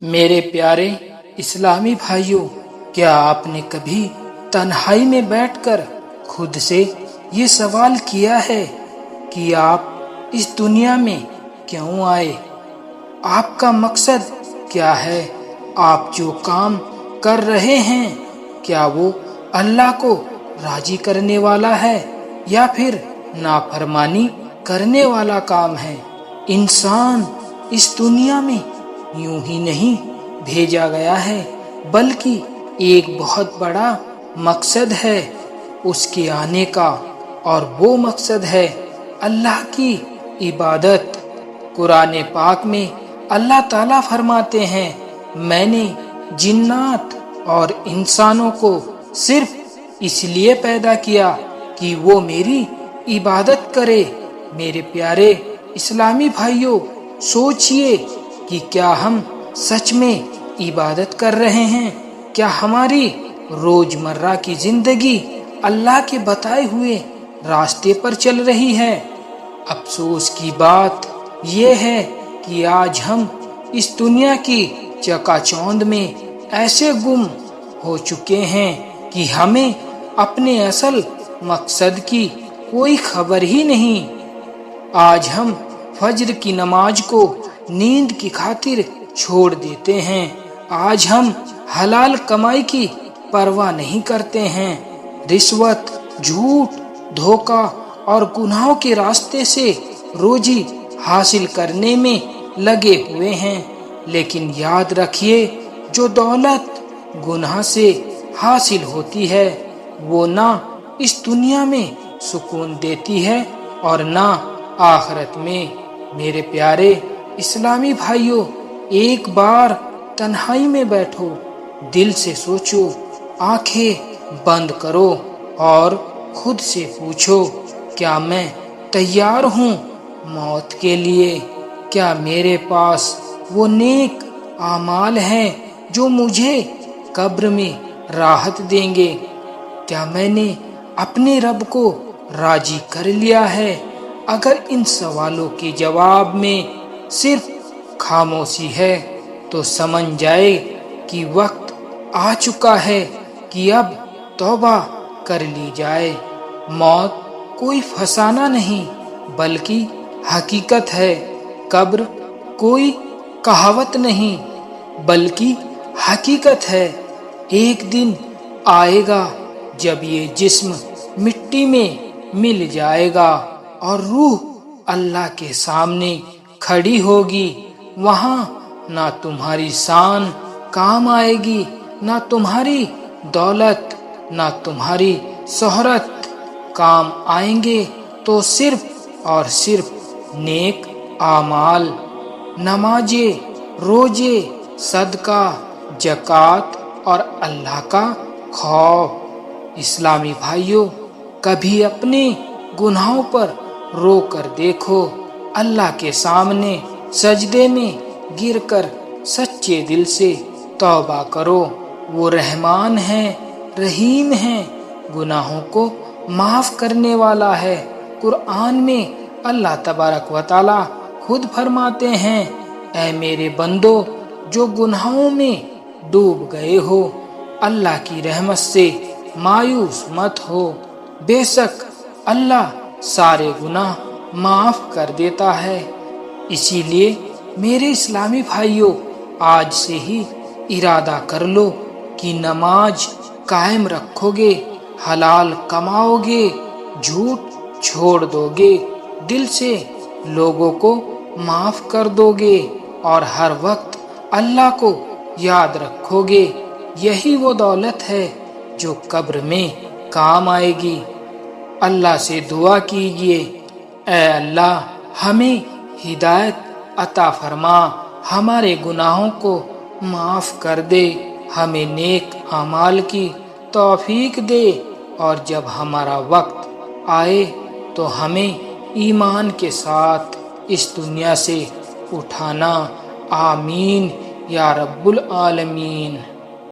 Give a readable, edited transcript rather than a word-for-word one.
میرے پیارے اسلامی بھائیوں، کیا آپ نے کبھی تنہائی میں بیٹھ کر خود سے یہ سوال کیا ہے کہ آپ اس دنیا میں کیوں آئے؟ آپ کا مقصد کیا ہے؟ آپ جو کام کر رہے ہیں کیا وہ اللہ کو راضی کرنے والا ہے یا پھر نافرمانی کرنے والا کام ہے؟ انسان اس دنیا میں یوں ہی نہیں بھیجا گیا ہے، بلکہ ایک بہت بڑا مقصد ہے اس کے آنے کا، اور وہ مقصد ہے اللہ کی عبادت۔ قرآن پاک میں اللہ تعالیٰ فرماتے ہیں، میں نے جنات اور انسانوں کو صرف اس لیے پیدا کیا کہ وہ میری عبادت کرے۔ میرے پیارے اسلامی بھائیوں، سوچئے کہ کیا ہم سچ میں عبادت کر رہے ہیں؟ کیا ہماری روزمرہ کی زندگی اللہ کے بتائے ہوئے راستے پر چل رہی ہے؟ افسوس کی بات یہ ہے کہ آج ہم اس دنیا کی چکا چوند میں ایسے گم ہو چکے ہیں کہ ہمیں اپنے اصل مقصد کی کوئی خبر ہی نہیں۔ آج ہم فجر کی نماز کو نیند کی خاطر چھوڑ دیتے ہیں۔ آج ہم حلال کمائی کی پرواہ نہیں کرتے ہیں، رشوت، جھوٹ، دھوکہ اور گناہوں کے راستے سے روزی حاصل کرنے میں لگے ہوئے ہیں۔ لیکن یاد رکھیے، جو دولت گناہ سے حاصل ہوتی ہے وہ نہ اس دنیا میں سکون دیتی ہے اور نہ آخرت میں۔ میرے پیارے اسلامی بھائیوں، ایک بار تنہائی میں بیٹھو، دل سے سوچو، آنکھیں بند کرو اور خود سے پوچھو، کیا میں تیار ہوں موت کے لیے؟ کیا میرے پاس وہ نیک اعمال ہیں جو مجھے قبر میں راحت دیں گے؟ کیا میں نے اپنے رب کو راضی کر لیا ہے؟ اگر ان سوالوں کے جواب میں صرف خاموشی ہے تو سمجھ جائے کہ وقت آ چکا ہے کہ اب توبہ کر لی جائے۔ موت کوئی فسانہ نہیں بلکہ حقیقت ہے، قبر کوئی کہاوت نہیں بلکہ حقیقت ہے۔ ایک دن آئے گا جب یہ جسم مٹی میں مل جائے گا اور روح اللہ کے سامنے کھڑی ہوگی۔ وہاں نہ تمہاری شان کام آئے گی، نہ تمہاری دولت، نہ تمہاری شہرت کام آئیں گے، تو صرف اور صرف نیک اعمال، نمازیں، روزے، صدقہ، زکوٰۃ اور اللہ کا خوف۔ اسلامی بھائیوں، کبھی اپنے گناہوں پر رو کر دیکھو، اللہ کے سامنے سجدے میں گر کر سچے دل سے توبہ کرو۔ وہ رحمان ہے، رحیم ہے، گناہوں کو معاف کرنے والا ہے۔ قرآن میں اللہ تبارک و تعالی خود فرماتے ہیں، اے میرے بندو جو گناہوں میں ڈوب گئے ہو، اللہ کی رحمت سے مایوس مت ہو، بے شک اللہ سارے گناہ معاف کر دیتا ہے۔ اسی لیے میرے اسلامی بھائیوں، آج سے ہی ارادہ کر لو کہ نماز قائم رکھو گے، حلال کماؤ گے، جھوٹ چھوڑ دو گے، دل سے لوگوں کو معاف کر دو گے اور ہر وقت اللہ کو یاد رکھو گے۔ یہی وہ دولت ہے جو قبر میں کام آئے گی۔ اللہ سے دعا کیجئے، اے اللہ ہمیں ہدایت عطا فرما، ہمارے گناہوں کو معاف کر دے، ہمیں نیک اعمال کی توفیق دے، اور جب ہمارا وقت آئے تو ہمیں ایمان کے ساتھ اس دنیا سے اٹھانا۔ آمین یا رب العالمین۔